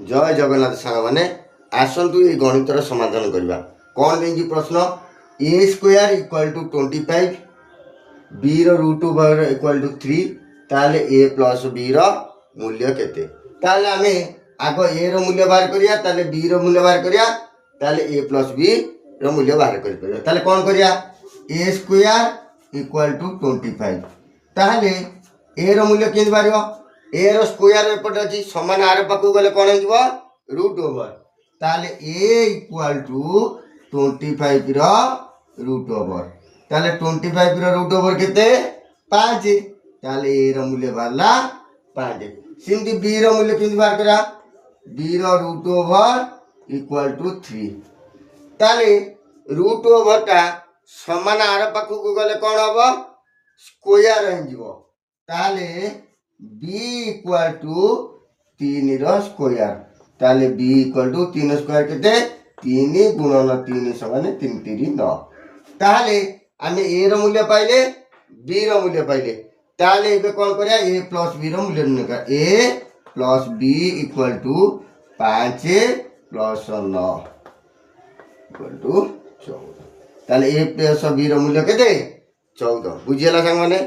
जय जगन्नाथ सांग मैंने आसतु ये गणितर समाधान करवा कौन देखिए प्रश्न A square equal to 25 B root over equal to 3 ताले ए प्लस बी मूल्य केते ताले आमे आग ए मूल्य बाहर करिया ताले बी मूल्य बाहर करिया ताले ए प्लस बी मूल्य बाहर कर परिया ताले कौन करिया ए स्क्वायर इक्वल टू 25 ताले ए मूल्य केंद बाहर ए स्क्वायर एपटे अच्छी सामान आर पाक गले कौन हो रूट ओवर ताले ए इक्वल टू 25 रूट ओवर ताले 25 रूट ओवर केते 5 ताले ए मूल्य बाहरला 5 सिमती बी मूल्य केमती बाहर करा B root over equal to 3 ताले रूट ओवर टा सामान आर पाक गले कौन हम स्क्वायर हो ताले बी इक्वल टू 3 स्क्वायर ताले बी इक्वल टू 3 स्क्वायर केते 3 गुणन 3 समान 3 3 9 ताले आमे ए मूल्य पाइले बी मूल्य पाइले ताले एबे कोन करिया ए प्लस बी मूल्य निर्णय कर A plus B equal to 5 plus 9 equal to 14 ताले ए प्लस बी मूल्य केते 14 बुझियला संग माने।